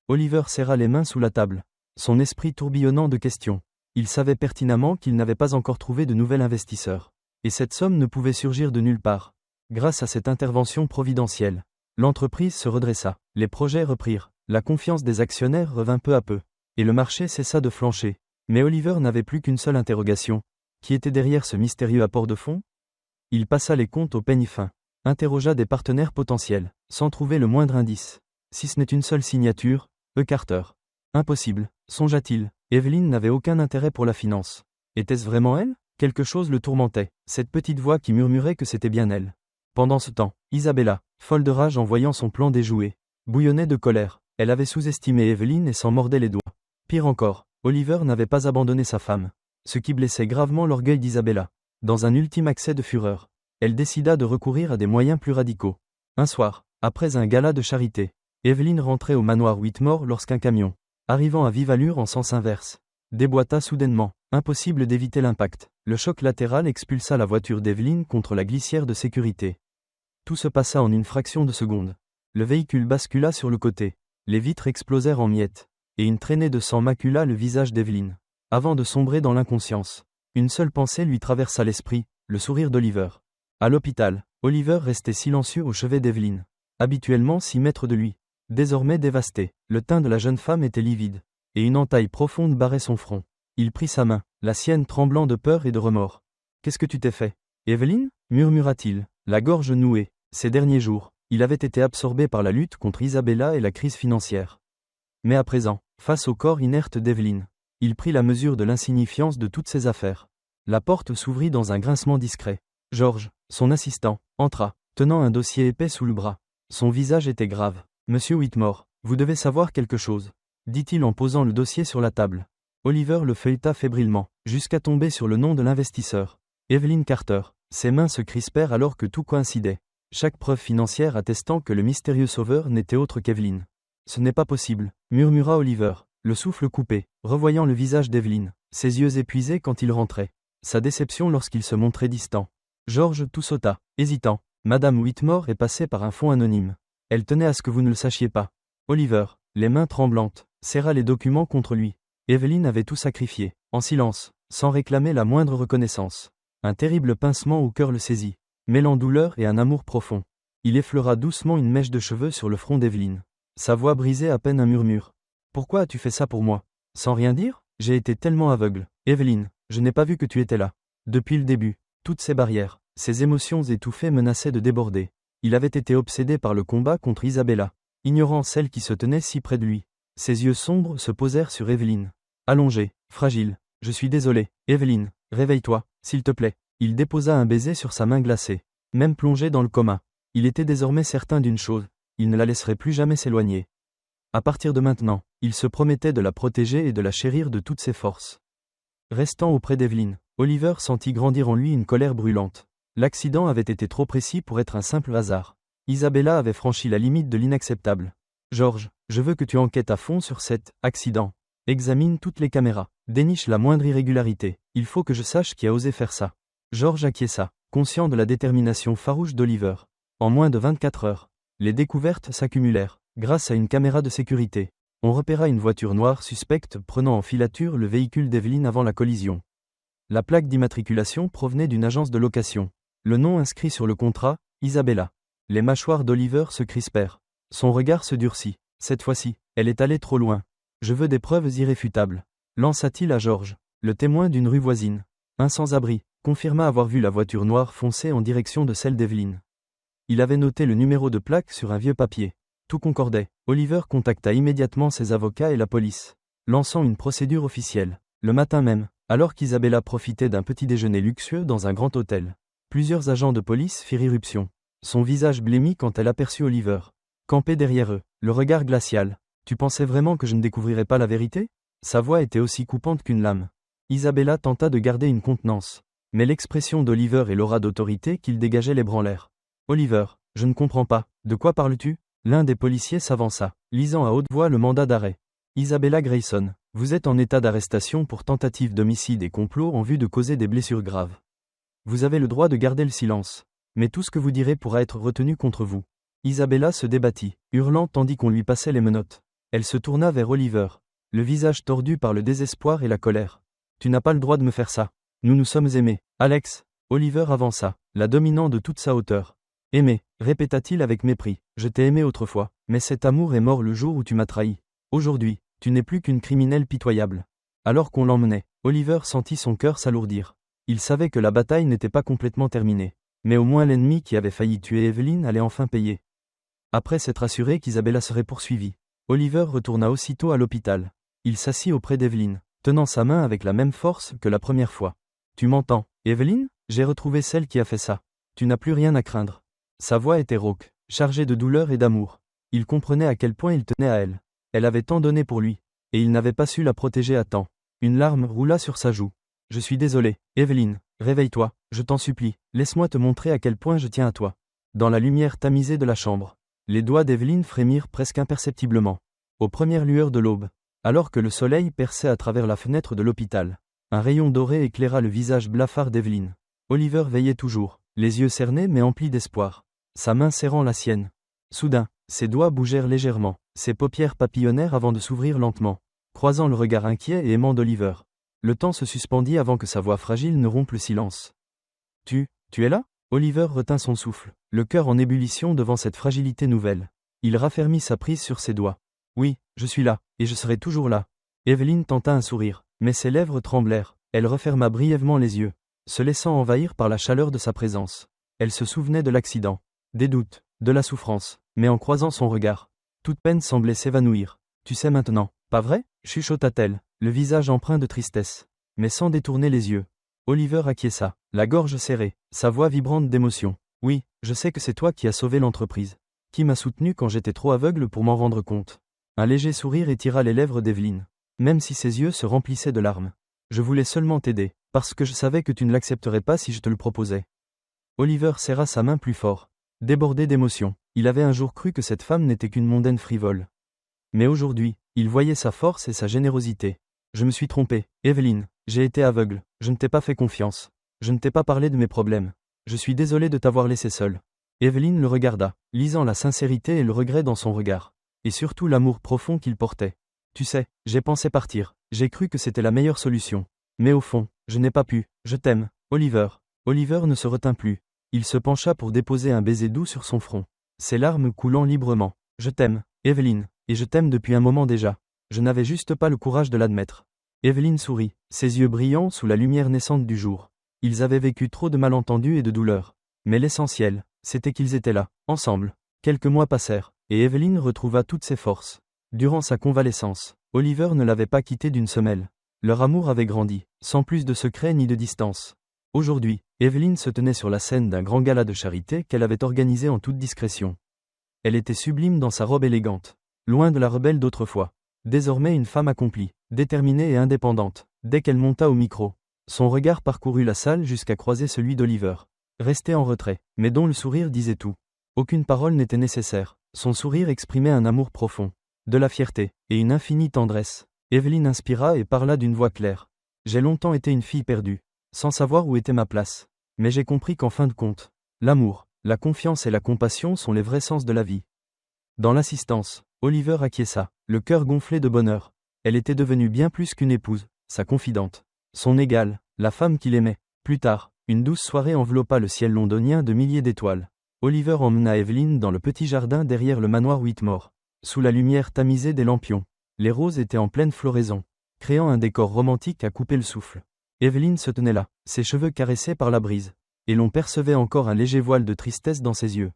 Oliver serra les mains sous la table, son esprit tourbillonnant de questions. Il savait pertinemment qu'il n'avait pas encore trouvé de nouvel investisseur. Et cette somme ne pouvait surgir de nulle part. Grâce à cette intervention providentielle, l'entreprise se redressa, les projets reprirent, la confiance des actionnaires revint peu à peu, et le marché cessa de flancher. Mais Oliver n'avait plus qu'une seule interrogation. Qui était derrière ce mystérieux apport de fonds? Il passa les comptes au peigne fin, interrogea des partenaires potentiels, sans trouver le moindre indice. Si ce n'est une seule signature, E. Carter. Impossible, songea-t-il. Evelyn n'avait aucun intérêt pour la finance. Était-ce vraiment elle? Quelque chose le tourmentait, cette petite voix qui murmurait que c'était bien elle. Pendant ce temps, Isabella, folle de rage en voyant son plan déjoué, bouillonnait de colère. Elle avait sous-estimé Evelyn et s'en mordait les doigts. Pire encore, Oliver n'avait pas abandonné sa femme, ce qui blessait gravement l'orgueil d'Isabella. Dans un ultime accès de fureur, elle décida de recourir à des moyens plus radicaux. Un soir, après un gala de charité, Evelyn rentrait au manoir Whitmore lorsqu'un camion, arrivant à vive allure en sens inverse, déboîta soudainement. Impossible d'éviter l'impact. Le choc latéral expulsa la voiture d'Evelyn contre la glissière de sécurité. Tout se passa en une fraction de seconde. Le véhicule bascula sur le côté, les vitres explosèrent en miettes, et une traînée de sang macula le visage d'Evelyn. Avant de sombrer dans l'inconscience, une seule pensée lui traversa l'esprit, le sourire d'Oliver. À l'hôpital, Oliver restait silencieux au chevet d'Evelyn, habituellement 6 mètres de lui. Désormais dévasté, le teint de la jeune femme était livide, et une entaille profonde barrait son front. Il prit sa main, la sienne tremblant de peur et de remords. « Qu'est-ce que tu t'es fait, Evelyn ?» murmura-t-il, la gorge nouée. Ces derniers jours, il avait été absorbé par la lutte contre Isabella et la crise financière. Mais à présent, face au corps inerte d'Evelyn, il prit la mesure de l'insignifiance de toutes ses affaires. La porte s'ouvrit dans un grincement discret. George, son assistant, entra, tenant un dossier épais sous le bras. Son visage était grave. « Monsieur Whitmore, vous devez savoir quelque chose, » dit-il en posant le dossier sur la table. Oliver le feuilleta fébrilement, jusqu'à tomber sur le nom de l'investisseur. Evelyn Carter. Ses mains se crispèrent alors que tout coïncidait. Chaque preuve financière attestant que le mystérieux sauveur n'était autre qu'Evelyn. Ce n'est pas possible, murmura Oliver, le souffle coupé, revoyant le visage d'Evelyn, ses yeux épuisés quand il rentrait. Sa déception lorsqu'il se montrait distant. George tout sauta, hésitant. Madame Whitmore est passée par un fonds anonyme. Elle tenait à ce que vous ne le sachiez pas. Oliver, les mains tremblantes, serra les documents contre lui. Evelyn avait tout sacrifié, en silence, sans réclamer la moindre reconnaissance. Un terrible pincement au cœur le saisit, mêlant douleur et un amour profond. Il effleura doucement une mèche de cheveux sur le front d'Evelyn. Sa voix brisait à peine un murmure. « Pourquoi as-tu fait ça pour moi? Sans rien dire? J'ai été tellement aveugle. Evelyn, je n'ai pas vu que tu étais là. Depuis le début, toutes ces barrières, ces émotions étouffées menaçaient de déborder. Il avait été obsédé par le combat contre Isabella, ignorant celle qui se tenait si près de lui. Ses yeux sombres se posèrent sur Evelyn. Allongée, fragile. « Je suis désolé, Evelyn, réveille-toi, s'il te plaît. » Il déposa un baiser sur sa main glacée. Même plongé dans le coma, il était désormais certain d'une chose, il ne la laisserait plus jamais s'éloigner. À partir de maintenant, il se promettait de la protéger et de la chérir de toutes ses forces. Restant auprès d'Evelyn, Oliver sentit grandir en lui une colère brûlante. L'accident avait été trop précis pour être un simple hasard. Isabella avait franchi la limite de l'inacceptable. « George, je veux que tu enquêtes à fond sur cet accident. Examine toutes les caméras. Déniche la moindre irrégularité. Il faut que je sache qui a osé faire ça. » George acquiesça, conscient de la détermination farouche d'Oliver. En moins de 24 heures, les découvertes s'accumulèrent. Grâce à une caméra de sécurité, on repéra une voiture noire suspecte prenant en filature le véhicule d'Evelyn avant la collision. La plaque d'immatriculation provenait d'une agence de location. Le nom inscrit sur le contrat, Isabella. Les mâchoires d'Oliver se crispèrent. Son regard se durcit. Cette fois-ci, elle est allée trop loin. « Je veux des preuves irréfutables. » lança-t-il à George, le témoin d'une rue voisine. Un sans-abri confirma avoir vu la voiture noire foncer en direction de celle d'Evelyn. Il avait noté le numéro de plaque sur un vieux papier. Tout concordait. Oliver contacta immédiatement ses avocats et la police, lançant une procédure officielle. Le matin même, alors qu'Isabella profitait d'un petit déjeuner luxueux dans un grand hôtel, plusieurs agents de police firent irruption. Son visage blêmit quand elle aperçut Oliver, campé derrière eux, le regard glacial. « Tu pensais vraiment que je ne découvrirais pas la vérité ?» Sa voix était aussi coupante qu'une lame. Isabella tenta de garder une contenance, mais l'expression d'Oliver et l'aura d'autorité qu'il dégageait l'ébranlèrent. « Oliver, je ne comprends pas, de quoi parles-tu » L'un des policiers s'avança, lisant à haute voix le mandat d'arrêt. « Isabella Grayson, vous êtes en état d'arrestation pour tentative d'homicide et complot en vue de causer des blessures graves. Vous avez le droit de garder le silence. » Mais tout ce que vous direz pourra être retenu contre vous. Isabella se débattit, hurlant tandis qu'on lui passait les menottes. Elle se tourna vers Oliver, le visage tordu par le désespoir et la colère. Tu n'as pas le droit de me faire ça. Nous nous sommes aimés. Alex. Oliver avança, la dominant de toute sa hauteur. Aimé, répéta-t-il avec mépris. Je t'ai aimé autrefois, mais cet amour est mort le jour où tu m'as trahi. Aujourd'hui, tu n'es plus qu'une criminelle pitoyable. Alors qu'on l'emmenait, Oliver sentit son cœur s'alourdir. Il savait que la bataille n'était pas complètement terminée. Mais au moins l'ennemi qui avait failli tuer Evelyn allait enfin payer. Après s'être assuré qu'Isabella serait poursuivie, Oliver retourna aussitôt à l'hôpital. Il s'assit auprès d'Evelyn, tenant sa main avec la même force que la première fois. Tu m'entends, Evelyn? J'ai retrouvé celle qui a fait ça. Tu n'as plus rien à craindre. Sa voix était rauque, chargée de douleur et d'amour. Il comprenait à quel point il tenait à elle. Elle avait tant donné pour lui, et il n'avait pas su la protéger à temps. Une larme roula sur sa joue. Je suis désolé, Evelyn, réveille-toi, je t'en supplie, laisse-moi te montrer à quel point je tiens à toi. Dans la lumière tamisée de la chambre, les doigts d'Evelyn frémirent presque imperceptiblement. Aux premières lueurs de l'aube, alors que le soleil perçait à travers la fenêtre de l'hôpital, un rayon doré éclaira le visage blafard d'Evelyn. Oliver veillait toujours, les yeux cernés mais emplis d'espoir, sa main serrant la sienne. Soudain, ses doigts bougèrent légèrement, ses paupières papillonnèrent avant de s'ouvrir lentement, croisant le regard inquiet et aimant d'Oliver. Le temps se suspendit avant que sa voix fragile ne rompe le silence. Tu es là? Oliver retint son souffle, le cœur en ébullition devant cette fragilité nouvelle. Il raffermit sa prise sur ses doigts. Oui, je suis là, et je serai toujours là. Evelyn tenta un sourire, mais ses lèvres tremblèrent, elle referma brièvement les yeux, se laissant envahir par la chaleur de sa présence. Elle se souvenait de l'accident, des doutes, de la souffrance, mais en croisant son regard, toute peine semblait s'évanouir. Tu sais maintenant, pas vrai? Chuchota-t-elle, le visage empreint de tristesse, mais sans détourner les yeux. Oliver acquiesça, la gorge serrée, sa voix vibrante d'émotion. Oui, je sais que c'est toi qui as sauvé l'entreprise. Qui m'a soutenu quand j'étais trop aveugle pour m'en rendre compte. Un léger sourire étira les lèvres d'Evelyn, même si ses yeux se remplissaient de larmes. Je voulais seulement t'aider, parce que je savais que tu ne l'accepterais pas si je te le proposais. Oliver serra sa main plus fort, débordé d'émotion. Il avait un jour cru que cette femme n'était qu'une mondaine frivole. Mais aujourd'hui, il voyait sa force et sa générosité. Je me suis trompé, Evelyn, j'ai été aveugle, je ne t'ai pas fait confiance. Je ne t'ai pas parlé de mes problèmes. Je suis désolé de t'avoir laissé seul. Evelyn le regarda, lisant la sincérité et le regret dans son regard. Et surtout l'amour profond qu'il portait. Tu sais, j'ai pensé partir, j'ai cru que c'était la meilleure solution. Mais au fond, je n'ai pas pu, je t'aime, Oliver. Oliver ne se retint plus. Il se pencha pour déposer un baiser doux sur son front. Ses larmes coulant librement. Je t'aime, Evelyn, et je t'aime depuis un moment déjà. Je n'avais juste pas le courage de l'admettre. Evelyn sourit, ses yeux brillants sous la lumière naissante du jour. Ils avaient vécu trop de malentendus et de douleurs. Mais l'essentiel, c'était qu'ils étaient là, ensemble. Quelques mois passèrent, et Evelyn retrouva toutes ses forces. Durant sa convalescence, Oliver ne l'avait pas quittée d'une semelle. Leur amour avait grandi, sans plus de secret ni de distance. Aujourd'hui, Evelyn se tenait sur la scène d'un grand gala de charité qu'elle avait organisé en toute discrétion. Elle était sublime dans sa robe élégante, loin de la rebelle d'autrefois. Désormais une femme accomplie, déterminée et indépendante, dès qu'elle monta au micro. Son regard parcourut la salle jusqu'à croiser celui d'Oliver, resté en retrait, mais dont le sourire disait tout. Aucune parole n'était nécessaire, son sourire exprimait un amour profond, de la fierté, et une infinie tendresse. Evelyn inspira et parla d'une voix claire. J'ai longtemps été une fille perdue, sans savoir où était ma place. Mais j'ai compris qu'en fin de compte, l'amour, la confiance et la compassion sont les vrais sens de la vie. Dans l'assistance, Oliver acquiesça, le cœur gonflé de bonheur. Elle était devenue bien plus qu'une épouse, sa confidente, son égale, la femme qu'il aimait. Plus tard, une douce soirée enveloppa le ciel londonien de milliers d'étoiles. Oliver emmena Evelyn dans le petit jardin derrière le manoir Whitmore. Sous la lumière tamisée des lampions, les roses étaient en pleine floraison, créant un décor romantique à couper le souffle. Evelyn se tenait là, ses cheveux caressés par la brise, et l'on percevait encore un léger voile de tristesse dans ses yeux.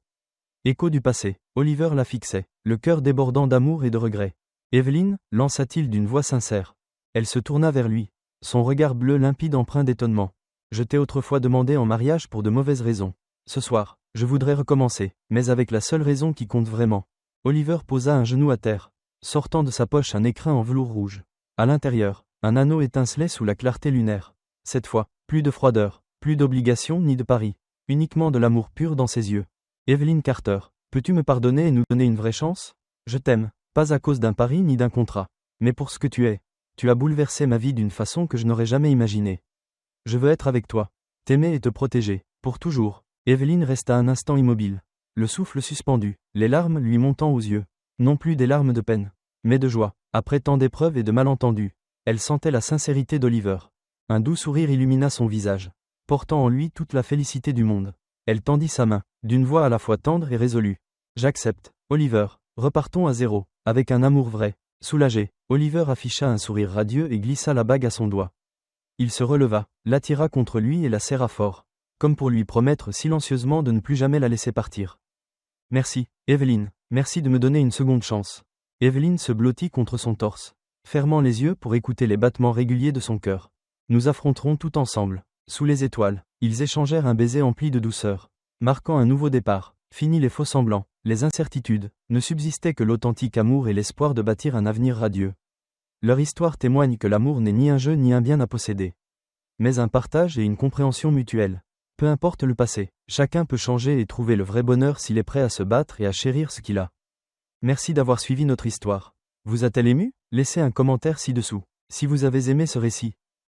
Écho du passé, Oliver la fixait, le cœur débordant d'amour et de regret. Evelyn, lança-t-il d'une voix sincère. Elle se tourna vers lui, son regard bleu limpide empreint d'étonnement. Je t'ai autrefois demandé en mariage pour de mauvaises raisons. Ce soir, je voudrais recommencer, mais avec la seule raison qui compte vraiment. Oliver posa un genou à terre, sortant de sa poche un écrin en velours rouge. À l'intérieur, un anneau étincelait sous la clarté lunaire. Cette fois, plus de froideur, plus d'obligation ni de pari, uniquement de l'amour pur dans ses yeux. Evelyn Carter, peux-tu me pardonner et nous donner une vraie chance? Je t'aime, pas à cause d'un pari ni d'un contrat, mais pour ce que tu es. Tu as bouleversé ma vie d'une façon que je n'aurais jamais imaginée. Je veux être avec toi, t'aimer et te protéger, pour toujours. Evelyne resta un instant immobile, le souffle suspendu, les larmes lui montant aux yeux. Non plus des larmes de peine, mais de joie. Après tant d'épreuves et de malentendus, elle sentait la sincérité d'Oliver. Un doux sourire illumina son visage, portant en lui toute la félicité du monde. Elle tendit sa main, d'une voix à la fois tendre et résolue. « J'accepte, Oliver, repartons à zéro, avec un amour vrai. » Soulagé, Oliver afficha un sourire radieux et glissa la bague à son doigt. Il se releva, l'attira contre lui et la serra fort, comme pour lui promettre silencieusement de ne plus jamais la laisser partir. « Merci, Evelyne, merci de me donner une seconde chance. » Evelyne se blottit contre son torse, fermant les yeux pour écouter les battements réguliers de son cœur. « Nous affronterons tout ensemble. » Sous les étoiles, ils échangèrent un baiser empli de douceur, marquant un nouveau départ. Fini les faux-semblants, les incertitudes, ne subsistait que l'authentique amour et l'espoir de bâtir un avenir radieux. Leur histoire témoigne que l'amour n'est ni un jeu ni un bien à posséder, mais un partage et une compréhension mutuelle. Peu importe le passé, chacun peut changer et trouver le vrai bonheur s'il est prêt à se battre et à chérir ce qu'il a. Merci d'avoir suivi notre histoire. Vous a-t-elle ému ? Laissez un commentaire ci-dessous. Si vous avez aimé ce récit,